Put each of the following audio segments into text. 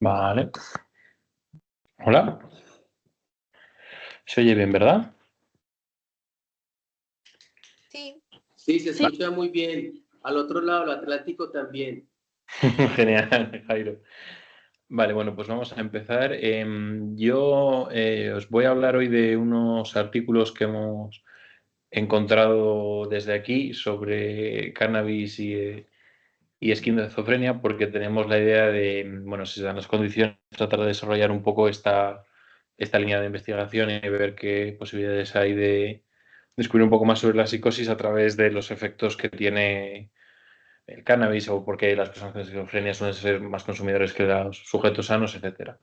Vale. Hola. Se oye bien, ¿verdad? Sí, Sí, se escucha muy bien. Al otro lado, el Atlántico también. Genial, Jairo. Vale, bueno, pues vamos a empezar. Yo os voy a hablar hoy de unos artículos que hemos encontrado desde aquí sobre cannabis y esquizofrenia, porque tenemos la idea de, bueno, si se dan las condiciones, tratar de desarrollar un poco esta línea de investigación y ver qué posibilidades hay de descubrir un poco más sobre la psicosis a través de los efectos que tiene el cannabis o porque las personas con esquizofrenia suelen ser más consumidores que los sujetos sanos, etcétera.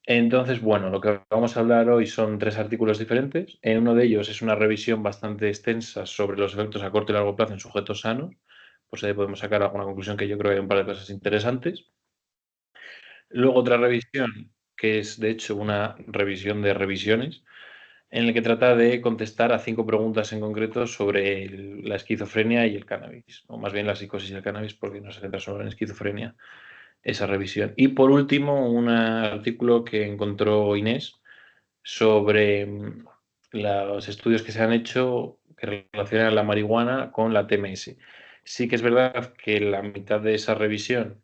Entonces, bueno, lo que vamos a hablar hoy son 3 artículos diferentes. En uno de ellos es una revisión bastante extensa sobre los efectos a corto y largo plazo en sujetos sanos. Pues ahí podemos sacar alguna conclusión que yo creo que hay un par de cosas interesantes. Luego otra revisión, que es de hecho una revisión de revisiones, en el que trata de contestar a 5 preguntas en concreto sobre la esquizofrenia y el cannabis, o más bien la psicosis y el cannabis, porque no se centra solo en esquizofrenia esa revisión. Y por último, un artículo que encontró Inés sobre los estudios que se han hecho que relacionan la marihuana con la TMS. Sí que es verdad que la mitad de esa revisión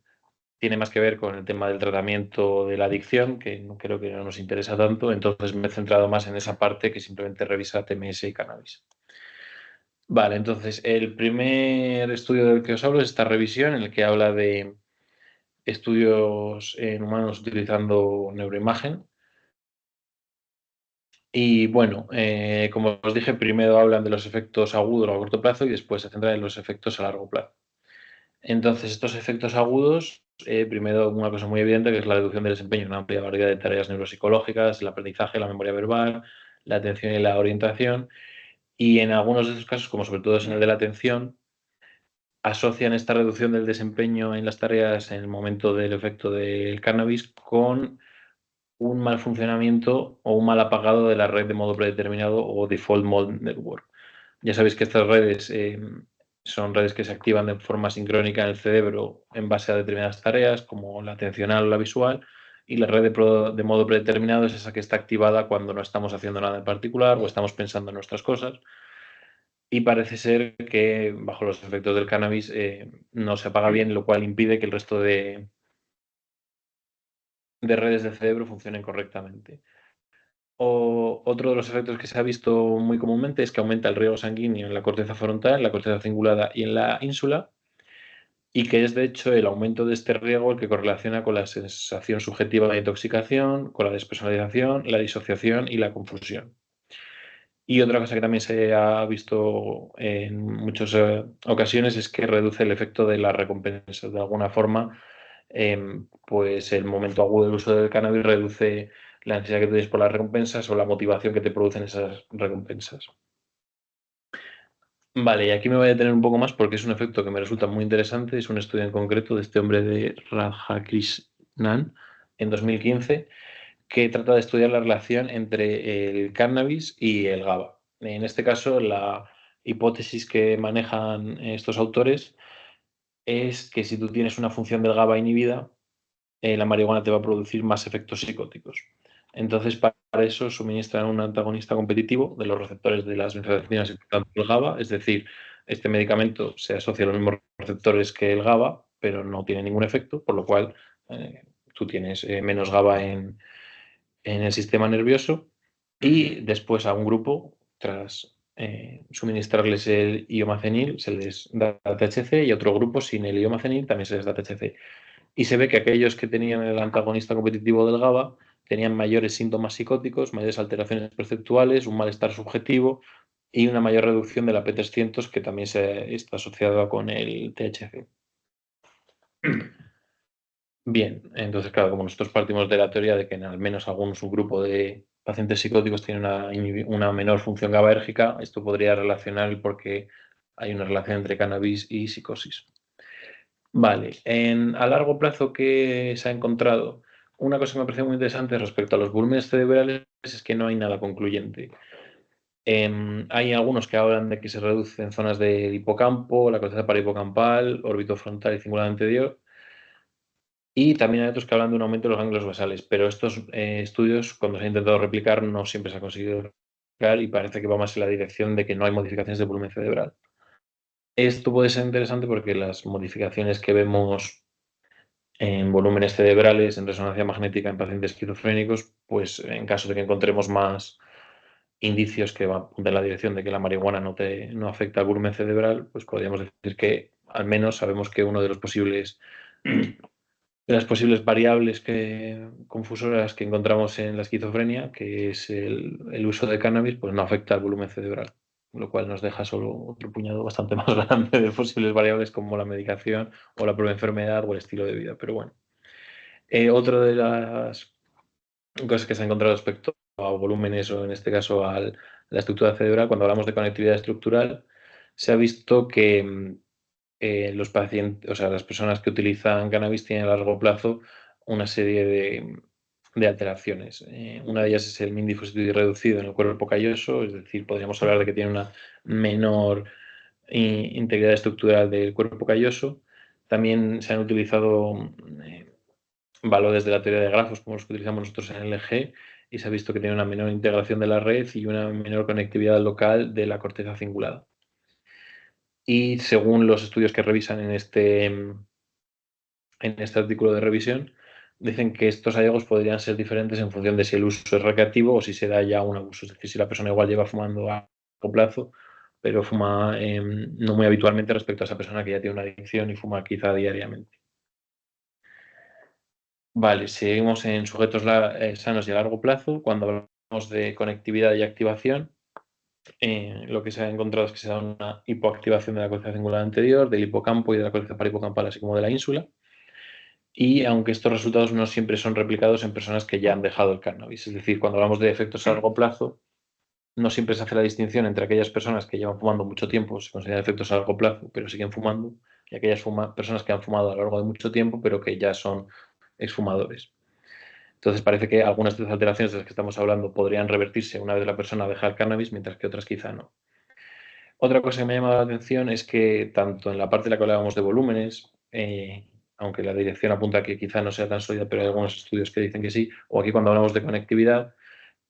tiene más que ver con el tema del tratamiento de la adicción, que no creo que no nos interesa tanto, entonces me he centrado más en esa parte que simplemente revisa TMS y cannabis. Vale, entonces el primer estudio del que os hablo es esta revisión en el que habla de estudios en humanos utilizando neuroimagen. Y bueno, como os dije, primero hablan de los efectos agudos a corto plazo y después se centran en los efectos a largo plazo. Entonces, estos efectos agudos, primero una cosa muy evidente que es la reducción del desempeño en una amplia variedad de tareas neuropsicológicas, el aprendizaje, la memoria verbal, la atención y la orientación. Y en algunos de estos casos, como sobre todo es en el de la atención, asocian esta reducción del desempeño en las tareas en el momento del efecto del cannabis con un mal funcionamiento o un mal apagado de la red de modo predeterminado o default mode network. Ya sabéis que estas redes son redes que se activan de forma sincrónica en el cerebro en base a determinadas tareas, como la atencional o la visual, y la red de modo predeterminado es esa que está activada cuando no estamos haciendo nada en particular o estamos pensando en nuestras cosas. Y parece ser que bajo los efectos del cannabis no se apaga bien, lo cual impide que el resto de redes del cerebro funcionen correctamente. Otro de los efectos que se ha visto muy comúnmente es que aumenta el riego sanguíneo en la corteza frontal, en la corteza cingulada y en la ínsula, y que es de hecho el aumento de este riego el que correlaciona con la sensación subjetiva de intoxicación, con la despersonalización, la disociación y la confusión. Y otra cosa que también se ha visto en muchas ocasiones es que reduce el efecto de la recompensa. De alguna forma, pues el momento agudo del uso del cannabis reduce la necesidad que tienes por las recompensas o la motivación que te producen esas recompensas. Vale, y aquí me voy a detener un poco más porque es un efecto que me resulta muy interesante. Es un estudio en concreto de este hombre de Radhakrishnan en 2015 que trata de estudiar la relación entre el cannabis y el GABA. En este caso, la hipótesis que manejan estos autores es que si tú tienes una función del GABA inhibida, la marihuana te va a producir más efectos psicóticos. Entonces, para eso suministran un antagonista competitivo de los receptores de las benzodiazepinas y por tanto el GABA, es decir, este medicamento se asocia a los mismos receptores que el GABA, pero no tiene ningún efecto, por lo cual tú tienes menos GABA en el sistema nervioso y después a un grupo, tras suministrarles el iomacenil, se les da THC y a otro grupo sin el iomacenil también se les da THC. Y se ve que aquellos que tenían el antagonista competitivo del GABA tenían mayores síntomas psicóticos, mayores alteraciones perceptuales, un malestar subjetivo y una mayor reducción de la P300 que también se está asociada con el THC. Bien, entonces, claro, como nosotros partimos de la teoría de que en al menos algún subgrupo de pacientes psicóticos tiene una menor función GABAérgica, esto podría relacionar porque hay una relación entre cannabis y psicosis. Vale, a largo plazo, ¿qué se ha encontrado? Una cosa que me parece muy interesante respecto a los volúmenes cerebrales es que no hay nada concluyente. Hay algunos que hablan de que se reduce en zonas del hipocampo, la corteza parahipocampal, órbito frontal y cingulado anterior, Y también hay otros que hablan de un aumento de los ganglios basales, pero estos estudios, cuando se ha intentado replicar, no siempre se ha conseguido replicar y parece que va más en la dirección de que no hay modificaciones de volumen cerebral. Esto puede ser interesante porque las modificaciones que vemos en volúmenes cerebrales, en resonancia magnética en pacientes esquizofrénicos, pues en caso de que encontremos más indicios que van en la dirección de que la marihuana no afecta al volumen cerebral, pues podríamos decir que al menos sabemos que uno de los posibles de las posibles variables confusoras que encontramos en la esquizofrenia, que es el uso de cannabis, pues no afecta al volumen cerebral, lo cual nos deja solo otro puñado bastante más grande de posibles variables como la medicación o la propia enfermedad o el estilo de vida. Pero bueno, otra de las cosas que se ha encontrado respecto a volúmenes o en este caso a la estructura cerebral, cuando hablamos de conectividad estructural, se ha visto que los pacientes, o sea, las personas que utilizan cannabis tienen a largo plazo una serie de alteraciones. Una de ellas es el mean diffusivity reducido en el cuerpo calloso, es decir, podríamos hablar de que tiene una menor integridad estructural del cuerpo calloso. También se han utilizado valores de la teoría de grafos como los que utilizamos nosotros en LG y se ha visto que tiene una menor integración de la red y una menor conectividad local de la corteza cingulada. Y según los estudios que revisan en este artículo de revisión, dicen que estos hallazgos podrían ser diferentes en función de si el uso es recreativo o si se da ya un abuso. Es decir, si la persona igual lleva fumando a largo plazo, pero fuma no muy habitualmente respecto a esa persona que ya tiene una adicción y fuma quizá diariamente. Vale, seguimos en sujetos sanos y a largo plazo. Cuando hablamos de conectividad y activación, lo que se ha encontrado es que se da una hipoactivación de la corteza cingulada anterior, del hipocampo y de la corteza parahipocampal, así como de la ínsula. Y aunque estos resultados no siempre son replicados en personas que ya han dejado el cannabis, es decir, cuando hablamos de efectos a largo plazo, no siempre se hace la distinción entre aquellas personas que llevan fumando mucho tiempo, se consideran efectos a largo plazo, pero siguen fumando, y aquellas personas que han fumado a lo largo de mucho tiempo, pero que ya son exfumadores. Entonces parece que algunas de las alteraciones de las que estamos hablando podrían revertirse una vez la persona deja el cannabis, mientras que otras quizá no. Otra cosa que me ha llamado la atención es que tanto en la parte en la que hablábamos de volúmenes, aunque la dirección apunta a que quizá no sea tan sólida, pero hay algunos estudios que dicen que sí, o aquí cuando hablamos de conectividad,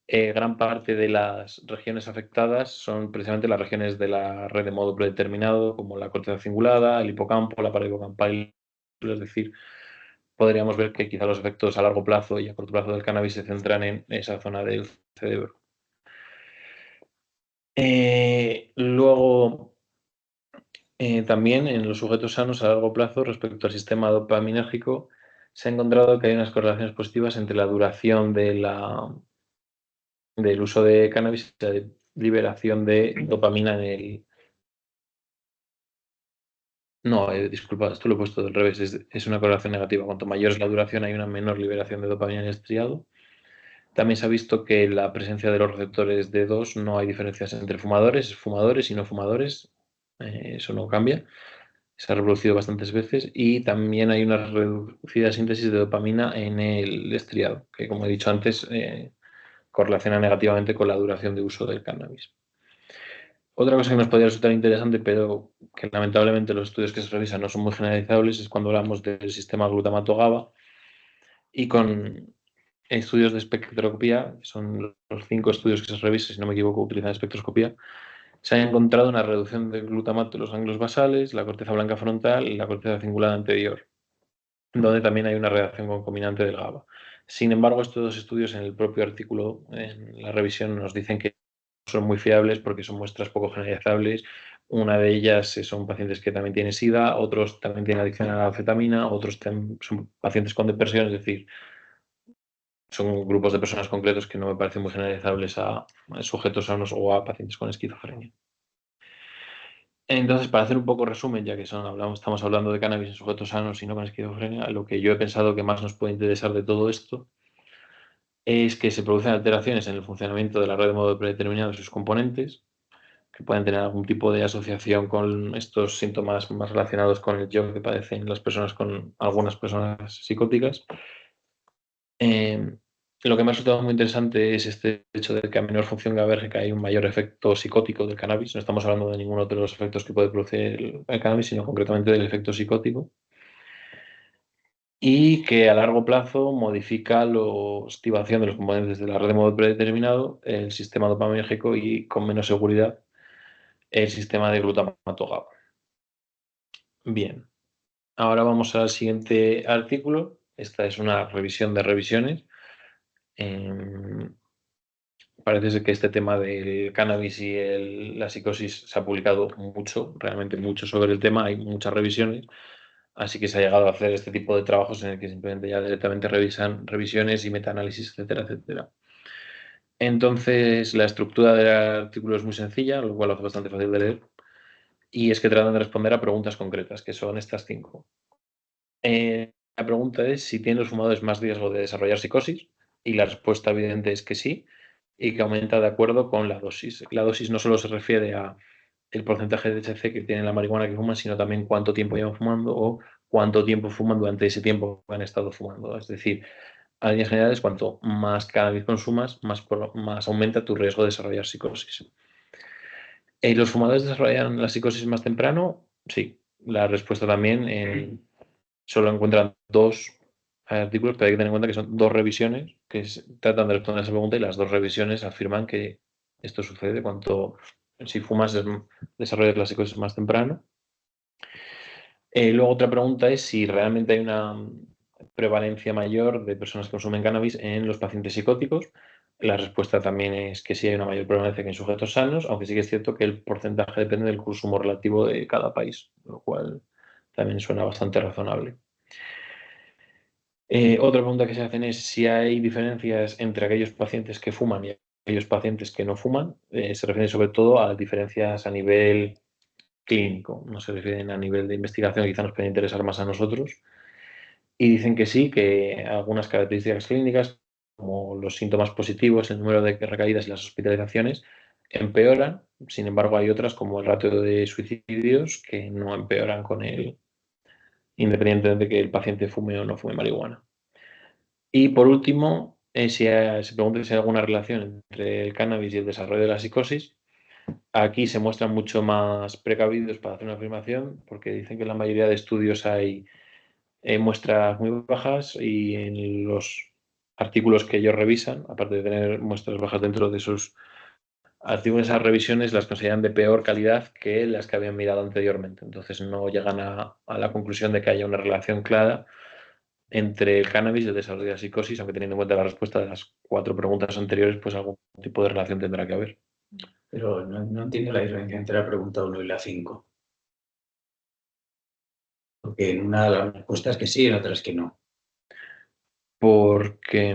gran parte de las regiones afectadas son precisamente las regiones de la red de modo predeterminado, como la corteza cingulada, el hipocampo, la pared hipocampal, es decir, podríamos ver que quizá los efectos a largo plazo y a corto plazo del cannabis se centran en esa zona del cerebro. Luego, también en los sujetos sanos a largo plazo, respecto al sistema dopaminérgico, se ha encontrado que hay unas correlaciones positivas entre la duración del uso de cannabis y la liberación de dopamina en el... No, disculpa, esto lo he puesto del revés, es una correlación negativa. Cuanto mayor es la duración, hay una menor liberación de dopamina en el estriado. También se ha visto que en la presencia de los receptores D2 no hay diferencias entre fumadores y no fumadores. Eso no cambia. Se ha reproducido bastantes veces y también hay una reducida síntesis de dopamina en el estriado, que como he dicho antes, correlaciona negativamente con la duración de uso del cannabis. Otra cosa que nos podría resultar interesante, pero que lamentablemente los estudios que se revisan no son muy generalizables, es cuando hablamos del sistema glutamato GABA y con estudios de espectroscopía, que son los 5 estudios que se revisan, si no me equivoco, utilizan espectroscopía, se ha encontrado una reducción del glutamato en los ganglios basales, la corteza blanca frontal y la corteza cingulada anterior, donde también hay una reacción concominante del GABA. Sin embargo, estos dos estudios en el propio artículo, en la revisión, nos dicen que no son muy fiables porque son muestras poco generalizables. Una de ellas son pacientes que también tienen SIDA, otros también tienen adicción a la anfetamina, otros son pacientes con depresión, es decir, son grupos de personas concretos que no me parecen muy generalizables a sujetos sanos o a pacientes con esquizofrenia. Entonces, para hacer un poco resumen, ya que estamos hablando de cannabis en sujetos sanos y no con esquizofrenia, lo que yo he pensado que más nos puede interesar de todo esto es que se producen alteraciones en el funcionamiento de la red de modo predeterminado y sus componentes, que pueden tener algún tipo de asociación con estos síntomas más relacionados con el yo que padecen las personas con algunas personas psicóticas. Lo que me ha resultado muy interesante es este hecho de que a menor función GABérgica hay un mayor efecto psicótico del cannabis. No estamos hablando de ninguno de los efectos que puede producir el cannabis, sino concretamente del efecto psicótico. y que a largo plazo modifica la activación de los componentes de la red de modo predeterminado, el sistema dopaminérgico y con menos seguridad el sistema de glutamato GABA. Bien, ahora vamos al siguiente artículo. Esta es una revisión de revisiones. Parece ser que este tema del cannabis y la psicosis se ha publicado mucho, realmente mucho sobre el tema, hay muchas revisiones, así que se ha llegado a hacer este tipo de trabajos en el que simplemente ya directamente revisan revisiones y metaanálisis, etcétera, etcétera. Entonces, la estructura del artículo es muy sencilla, lo cual lo hace bastante fácil de leer, y es que tratan de responder a preguntas concretas, que son estas 5. La pregunta es si tienen los fumadores más riesgo de desarrollar psicosis, y la respuesta evidente es que sí, y que aumenta de acuerdo con la dosis. La dosis no solo se refiere a el porcentaje de THC que tiene la marihuana que fuman, sino también cuánto tiempo llevan fumando o cuánto tiempo fuman durante ese tiempo que han estado fumando. Es decir, a líneas generales, cuanto más cannabis consumas, más aumenta tu riesgo de desarrollar psicosis. ¿Los fumadores desarrollan la psicosis más temprano? Sí. La respuesta también solo encuentran 2 artículos, pero hay que tener en cuenta que son 2 revisiones que tratan de responder a esa pregunta y las 2 revisiones afirman que esto sucede si fumas desarrollas la psicosis más temprano. Luego otra pregunta es si realmente hay una prevalencia mayor de personas que consumen cannabis en los pacientes psicóticos. La respuesta también es que sí hay una mayor prevalencia que en sujetos sanos, aunque sí que es cierto que el porcentaje depende del consumo relativo de cada país, lo cual también suena bastante razonable. Otra pregunta que se hacen es si hay diferencias entre aquellos pacientes que fuman y aquellos pacientes que no fuman. Se refiere sobre todo a diferencias a nivel clínico, no se refieren a nivel de investigación, quizá nos puede interesar más a nosotros. Y dicen que sí, que algunas características clínicas, como los síntomas positivos, el número de recaídas y las hospitalizaciones, empeoran. Sin embargo, hay otras, como el ratio de suicidios, que no empeoran independientemente de que el paciente fume o no fume marihuana. Y por último, se pregunta si hay alguna relación entre el cannabis y el desarrollo de la psicosis. Aquí se muestran mucho más precavidos para hacer una afirmación, porque dicen que en la mayoría de estudios hay muestras muy bajas y en los artículos que ellos revisan, aparte de tener muestras bajas dentro de sus artículos, esas revisiones las consideran de peor calidad que las que habían mirado anteriormente. Entonces no llegan a la conclusión de que haya una relación clara entre el cannabis y el desarrollo de la psicosis, aunque teniendo en cuenta la respuesta de las 4 preguntas anteriores, pues algún tipo de relación tendrá que haber. Pero no entiendo la diferencia entre la pregunta 1 y la 5. Porque en una de las respuestas que sí, en otras que no. Porque,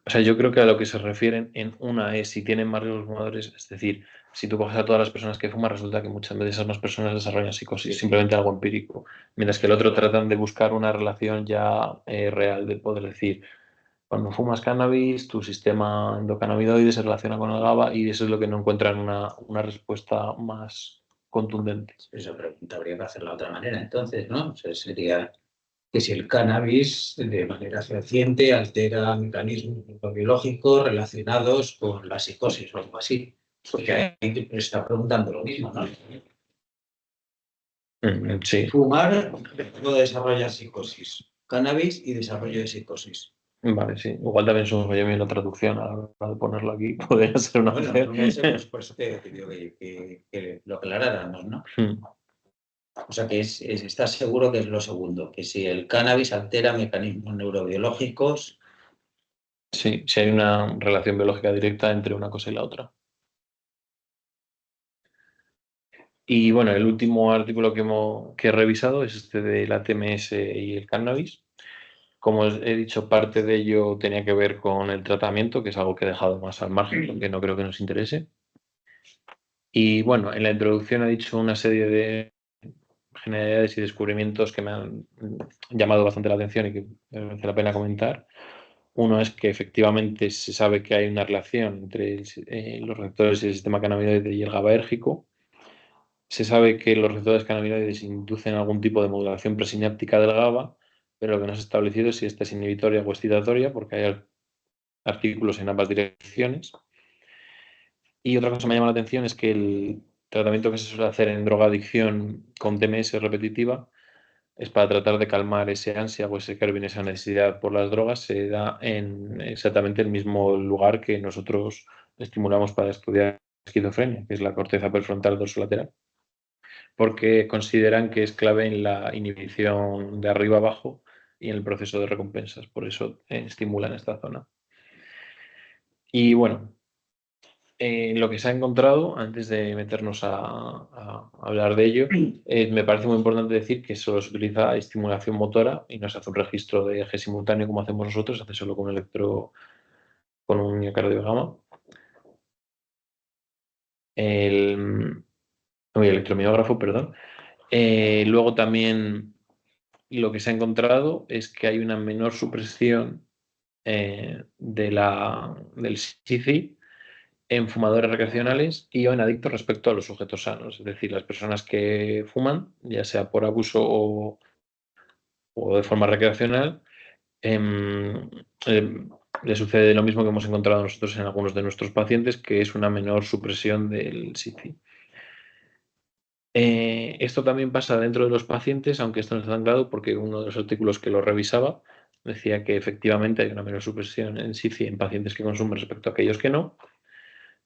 o sea, yo creo que a lo que se refieren en una es si tienen más riesgos fumadores, es decir, si tú coges a todas las personas que fuman, resulta que muchas veces esas más personas desarrollan psicosis, Sí. simplemente algo empírico. Mientras que el otro tratan de buscar una relación ya real, de poder decir, cuando fumas cannabis, tu sistema endocannabinoide se relaciona con el GABA y eso es lo que no encuentran una respuesta más contundente. Esa pregunta habría que hacerla de otra manera, entonces, ¿no? O sea, sería que si el cannabis de manera fehaciente altera mecanismos biológicos relacionados con la psicosis o algo así. Porque ahí te está preguntando lo mismo, ¿no? Sí. Fumar no desarrolla psicosis. Cannabis y desarrollo de psicosis. Vale, sí. Igual también supongo yo bien la traducción a la hora de ponerlo aquí. Podría ser una Bueno, opción. no sé, pues por eso te pido que lo aclaráramos, ¿no? O sea, que estás seguro que es lo segundo, que si el cannabis altera mecanismos neurobiológicos. Sí, si hay una relación biológica directa entre una cosa y la otra. Y bueno, el último artículo que he revisado es este de la TMS y el cannabis. Como os he dicho, parte de ello tenía que ver con el tratamiento, que es algo que he dejado más al margen, porque no creo que nos interese. Y bueno, en la introducción he dicho una serie de generalidades y descubrimientos que me han llamado bastante la atención y que merece la pena comentar. Uno es que efectivamente se sabe que hay una relación entre los receptores y el sistema cannabinoide y el GABAérgico. Se sabe que los receptores cannabinoides inducen algún tipo de modulación presináptica del GABA, pero lo que no se ha establecido es si esta es inhibitoria o excitatoria, porque hay artículos en ambas direcciones. Y otra cosa que me llama la atención es que el tratamiento que se suele hacer en drogadicción con TMS repetitiva es para tratar de calmar ese ansia o ese craving, esa necesidad por las drogas, se da en exactamente el mismo lugar que nosotros estimulamos para estudiar esquizofrenia, que es la corteza prefrontal dorsolateral, porque consideran que es clave en la inhibición de arriba abajo y en el proceso de recompensas, por eso estimulan esta zona. Y bueno, lo que se ha encontrado, antes de meternos a hablar de ello, me parece muy importante decir que solo se utiliza estimulación motora y no se hace un registro de eje simultáneo como hacemos nosotros, se hace solo con con un miocardiograma. El electromiógrafo, perdón. Luego también lo que se ha encontrado es que hay una menor supresión del SICI en fumadores recreacionales y o en adictos respecto a los sujetos sanos. Es decir, las personas que fuman, ya sea por abuso o de forma recreacional, em, em, le sucede lo mismo que hemos encontrado nosotros en algunos de nuestros pacientes, que es una menor supresión del SICI. Esto también pasa dentro de los pacientes, aunque esto no está tan claro, porque uno de los artículos que lo revisaba decía que efectivamente hay una menor supresión en SICI en pacientes que consumen respecto a aquellos que no,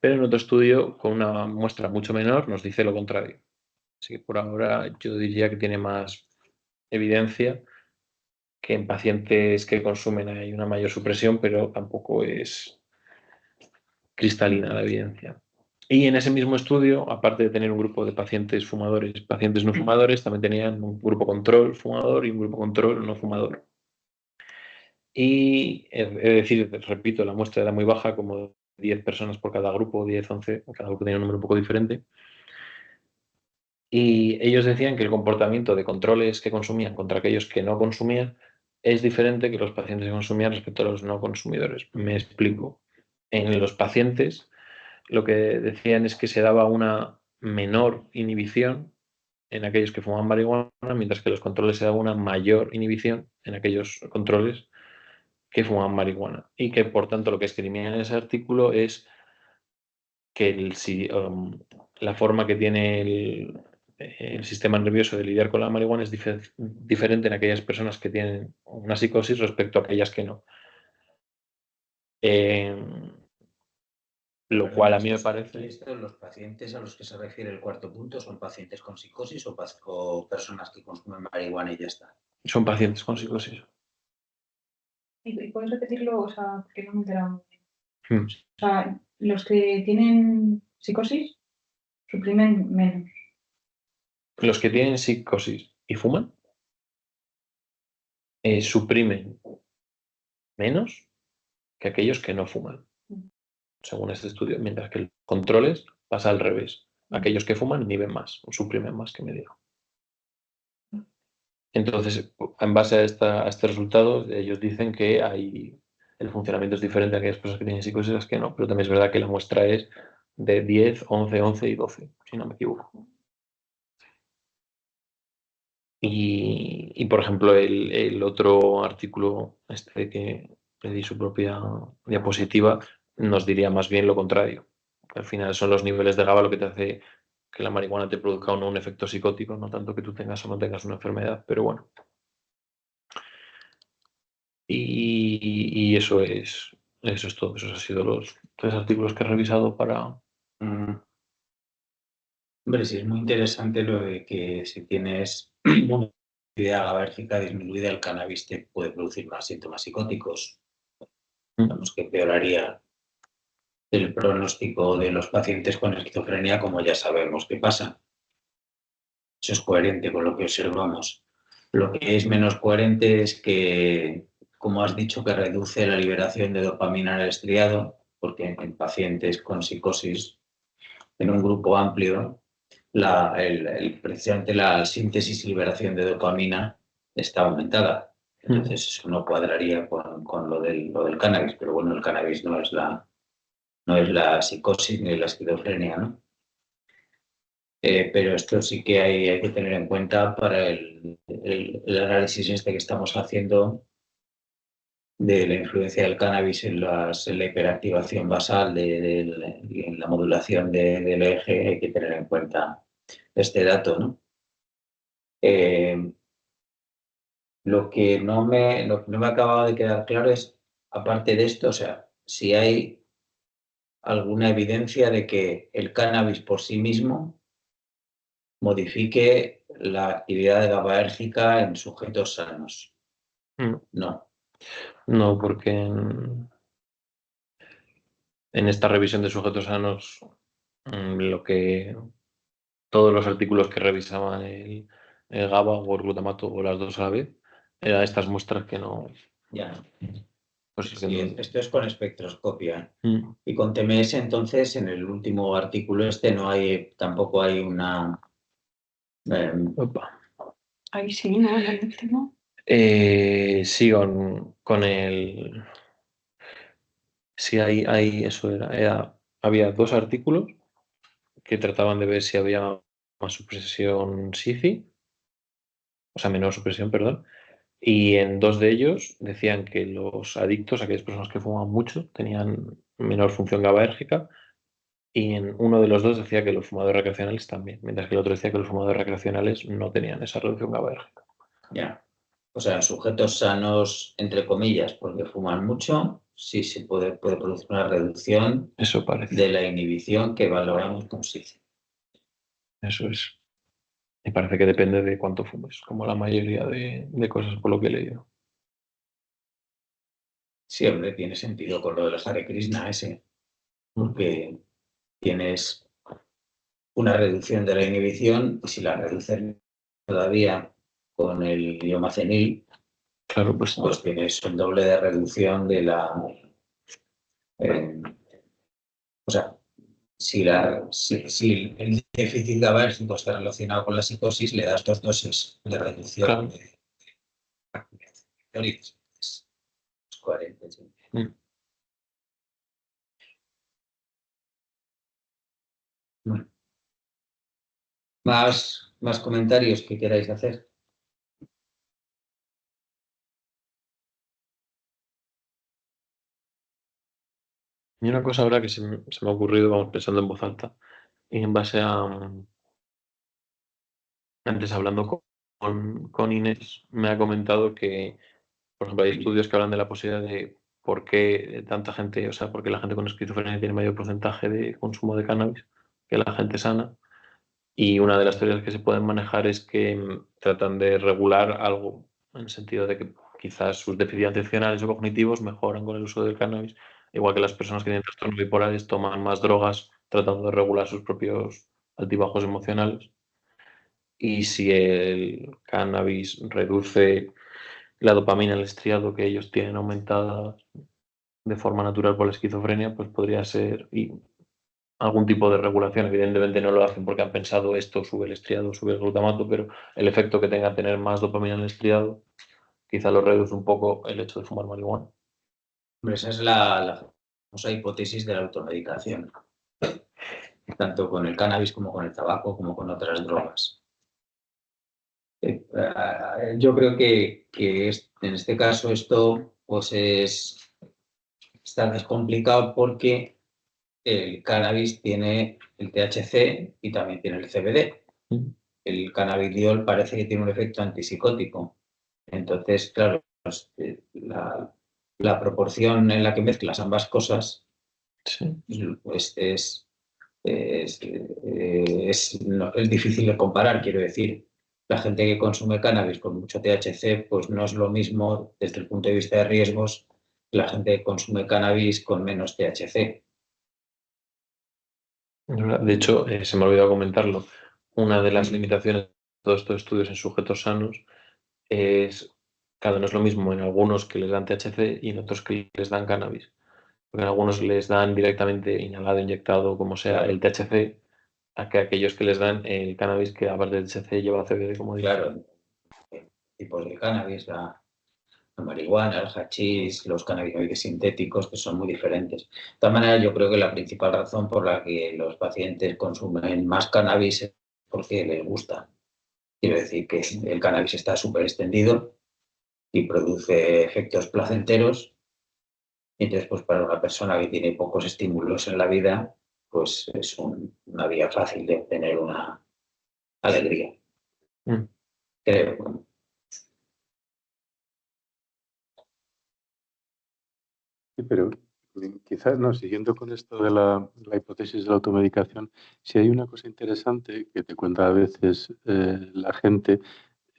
pero en otro estudio con una muestra mucho menor nos dice lo contrario. Así que por ahora yo diría que tiene más evidencia que en pacientes que consumen hay una mayor supresión, pero tampoco es cristalina la evidencia. Y en ese mismo estudio, aparte de tener un grupo de pacientes fumadores, pacientes no fumadores, también tenían un grupo control fumador y un grupo control no fumador. Y es decir, repito, la muestra era muy baja, como 10 personas por cada grupo, 10, 11, cada grupo tenía un número un poco diferente. Y ellos decían que el comportamiento de controles que consumían contra aquellos que no consumían es diferente que los pacientes que consumían respecto a los no consumidores. Me explico. En los pacientes lo que decían es que se daba una menor inhibición en aquellos que fumaban marihuana, mientras que en los controles se daba una mayor inhibición en aquellos controles que fumaban marihuana. Y que, por tanto, lo que escribían en ese artículo es que la forma que tiene el sistema nervioso de lidiar con la marihuana es diferente en aquellas personas que tienen una psicosis respecto a aquellas que no. Lo cual a mí me parece... ¿Los pacientes a los que se refiere el cuarto punto son pacientes con psicosis o personas que consumen marihuana y ya está? Son pacientes con psicosis. ¿Y puedes repetirlo? O sea, porque no me he enterado muy Mm. bien. O sea, los que tienen psicosis suprimen menos. Los que tienen psicosis y fuman suprimen menos que aquellos que no fuman, según este estudio, mientras que los controles pasa al revés. Aquellos que fuman inhiben más o suprimen más que medio. Entonces, en base a este resultado, ellos dicen que el funcionamiento es diferente a aquellas personas que tienen psicosis y las que no, pero también es verdad que la muestra es de 10, 11, 11 y 12, si no me equivoco. Y por ejemplo, el otro artículo, este que le di su propia diapositiva, nos diría más bien lo contrario. Al final son los niveles de GABA lo que te hace que la marihuana te produzca o no un efecto psicótico, no tanto que tú tengas o no tengas una enfermedad, pero bueno. Y eso es todo. Esos han sido los 3 artículos que he revisado para... Hombre, sí es muy interesante lo de que si tienes una actividad GABAérgica disminuida, el cannabis te puede producir más síntomas psicóticos. Digamos que empeoraría el pronóstico de los pacientes con esquizofrenia, como ya sabemos que pasa. Eso es coherente con lo que observamos. Lo que es menos coherente es que, como has dicho, que reduce la liberación de dopamina en el estriado, porque en pacientes con psicosis, en un grupo amplio, precisamente la síntesis y liberación de dopamina está aumentada. Entonces eso no cuadraría con lo del cannabis, pero bueno, el cannabis no es la psicosis ni la esquizofrenia, ¿no? Pero esto sí que hay que tener en cuenta para el análisis este que estamos haciendo de la influencia del cannabis en la hiperactivación basal, en la modulación del eje. Hay que tener en cuenta este dato, ¿no? Lo que no me ha acabado de quedar claro es, aparte de esto, o sea, si hay alguna evidencia de que el cannabis por sí mismo modifique la actividad GABAérgica en sujetos sanos. No. No, porque en esta revisión de sujetos sanos, todos los artículos que revisaban el GABA o el glutamato o las dos a la vez, eran estas muestras que no. Ya. Pues Sí, esto es con espectroscopia. Mm. Y con TMS, entonces, en el último artículo tampoco hay una... Opa. Ahí sí, ¿no? En el último. Sí, con el. Sí, eso había dos artículos que trataban de ver si había más supresión SIFI, o sea, menor supresión, perdón, y en dos de ellos decían que los adictos, aquellas personas que fumaban mucho, tenían menor función GABAérgica, y en uno de los dos decía que los fumadores recreacionales también, mientras que el otro decía que los fumadores recreacionales no tenían esa reducción GABAérgica. Ya. O sea, en sujetos sanos, entre comillas, porque fuman mucho, sí se puede producir una reducción Eso parece. de la inhibición que valoramos con SIFI. Eso es. Y parece que depende de cuánto fumes, como la mayoría de cosas por lo que he leído. Sí, hombre, tiene sentido con lo del Hare Krishna ese, porque tienes una reducción de la inhibición y si la reduces todavía con el iomacenil, Claro, pues tienes el doble de reducción de la... o sea, si el déficit GABAérgico está relacionado con la psicosis, le das dos dosis de reducción claro. de es coherente. Sí. Bueno. ¿Más comentarios que queráis hacer? Y una cosa ahora que se me ha ocurrido, vamos pensando en voz alta, y en base a, antes hablando con Inés, me ha comentado que, por ejemplo, hay estudios que hablan de la posibilidad de por qué tanta gente, o sea, por qué la gente con esquizofrenia tiene mayor porcentaje de consumo de cannabis que la gente sana. Y una de las teorías que se pueden manejar es que tratan de regular algo, en el sentido de que quizás sus déficits atencionales o cognitivos mejoran con el uso del cannabis, igual que las personas que tienen trastornos bipolares toman más drogas tratando de regular sus propios altibajos emocionales. Y si el cannabis reduce la dopamina en el estriado que ellos tienen aumentada de forma natural por la esquizofrenia, pues podría ser algún tipo de regulación. Evidentemente no lo hacen porque han pensado esto sube el estriado, sube el glutamato, pero el efecto que tenga tener más dopamina en el estriado quizá lo reduce un poco el hecho de fumar marihuana. Esa es la famosa hipótesis de la automedicación, tanto con el cannabis como con el tabaco, como con otras drogas. Yo creo que en este caso esto pues está descomplicado porque el cannabis tiene el THC y también tiene el CBD. El cannabidiol parece que tiene un efecto antipsicótico. Entonces, claro, la proporción en la que mezclas ambas cosas pues es difícil de comparar, quiero decir. La gente que consume cannabis con mucho THC, pues no es lo mismo desde el punto de vista de riesgos que la gente que consume cannabis con menos THC. De hecho, se me ha olvidado comentarlo. Una de las limitaciones de todos estos estudios en sujetos sanos es, cada no es lo mismo en algunos que les dan THC y en otros que les dan cannabis. Porque en algunos les dan directamente inhalado, inyectado, como sea, el THC, a que aquellos que les dan el cannabis que aparte del THC lleva CBD, como digo. Claro, tipos de cannabis, la marihuana, el hachís, los cannabinoides sintéticos, que son muy diferentes. De todas maneras, yo creo que la principal razón por la que los pacientes consumen más cannabis es porque les gusta. Quiero decir que el cannabis está súper extendido y produce efectos placenteros. Y entonces, pues para una persona que tiene pocos estímulos en la vida, pues es una vía fácil de obtener una alegría. Creo. Sí, pero quizás, no, siguiendo con esto de la hipótesis de la automedicación, si hay una cosa interesante que te cuenta a veces la gente,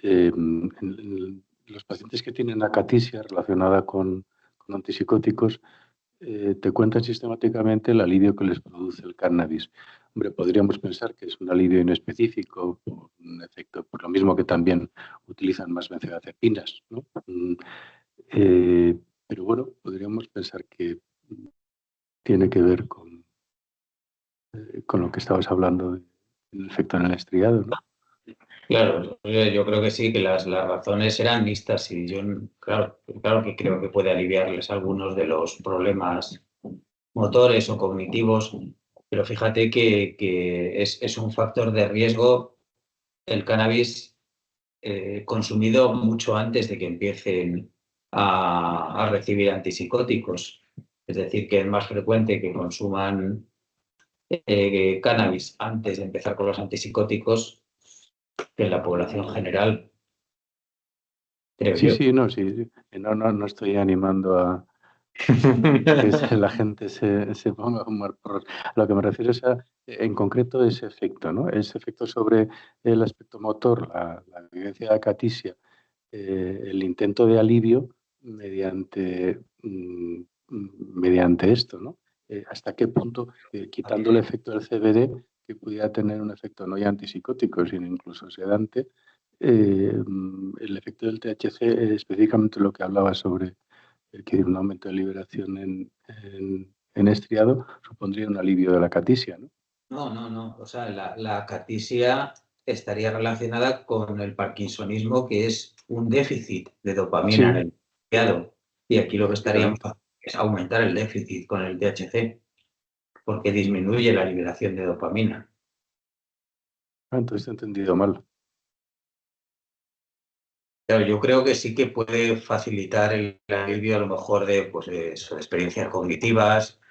los pacientes que tienen acatisia relacionada con antipsicóticos, te cuentan sistemáticamente el alivio que les produce el cannabis. Hombre, podríamos pensar que es un alivio inespecífico, por un efecto, por lo mismo que también utilizan más benzodiazepinas, ¿no? Pero bueno, podríamos pensar que tiene que ver con lo que estabas hablando del efecto en el estriado, ¿no? Claro, yo creo que sí, que las razones eran mixtas y yo, claro que creo que puede aliviarles algunos de los problemas motores o cognitivos, pero fíjate que es un factor de riesgo el cannabis consumido mucho antes de que empiecen a recibir antipsicóticos. Es decir, que es más frecuente que consuman cannabis antes de empezar con los antipsicóticos que en la población general, creo Sí, yo. sí, no, sí. No estoy animando a que la gente se ponga a fumar porros. A lo que me refiero es en concreto, ese efecto, ¿no? Ese efecto sobre el aspecto motor, la vivencia de acatisia, el intento de alivio mediante esto, ¿no? ¿Hasta qué punto, quitando el efecto del CBD, que pudiera tener un efecto no ya antipsicótico, sino incluso sedante, el efecto del THC, específicamente lo que hablaba sobre que un aumento de liberación en estriado, supondría un alivio de la acatisia, ¿no? No. O sea, la acatisia estaría relacionada con el parkinsonismo, que es un déficit de dopamina en Sí, el estriado. Y aquí lo que estaríamos efectivamente. haciendo es aumentar el déficit con el THC, porque disminuye la liberación de dopamina. Entonces he entendido mal. Pero yo creo que sí que puede facilitar el alivio a lo mejor de, pues, de experiencias cognitivas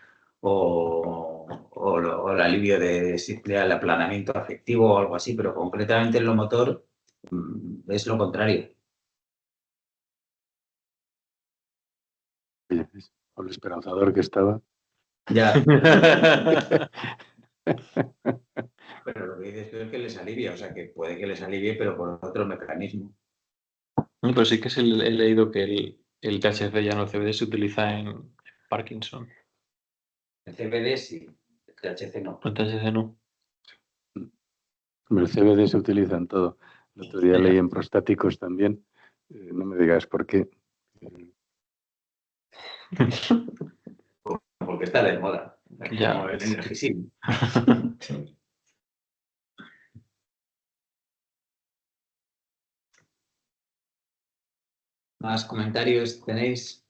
o el alivio del aplanamiento afectivo o algo así, pero concretamente en lo motor es lo contrario. Oye, por lo esperanzador que estaba. Ya, pero lo que dices tú es que les alivia, o sea que puede que les alivie, pero por otro mecanismo. No, pero sí que he leído que el THC ya no el CBD se utiliza en Parkinson. El CBD sí, el THC no. El THC no. El CBD se utiliza en todo. El otro día leí en prostáticos también. No me digas por qué. Porque está de moda, Ya. como el Energisil. ¿Más comentarios tenéis?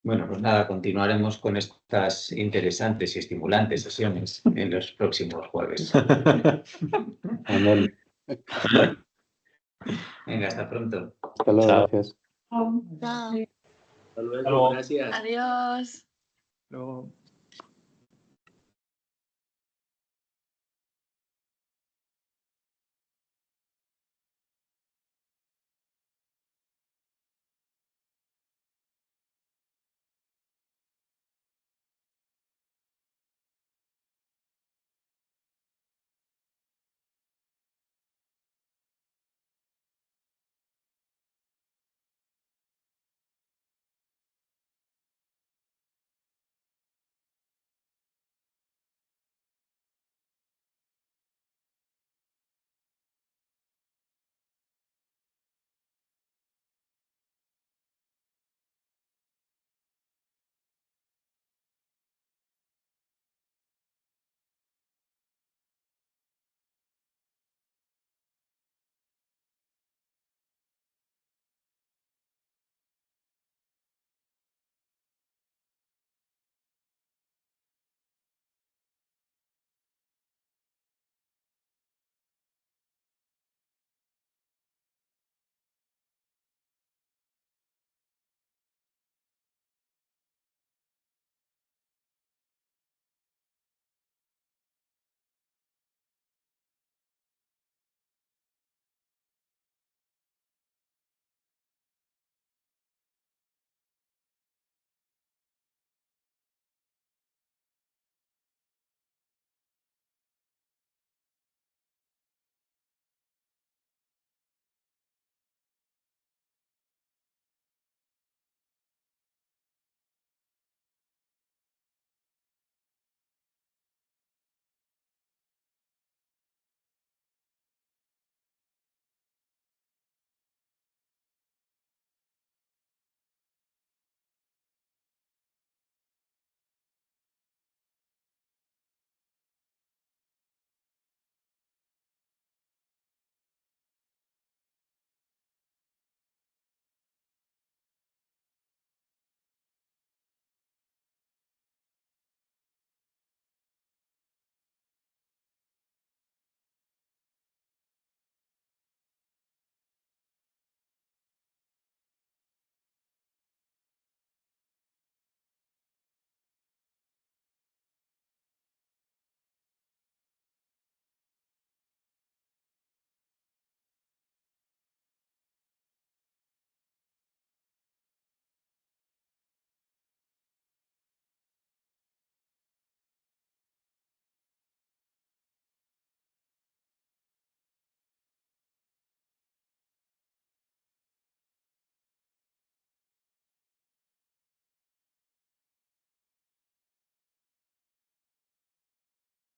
Bueno, pues nada, continuaremos con estas interesantes y estimulantes sesiones en los próximos jueves. Amén. Venga, hasta pronto. Hasta luego, Chao. gracias. Chao. Chao. Hasta luego, luego. gracias. Adiós. Luego.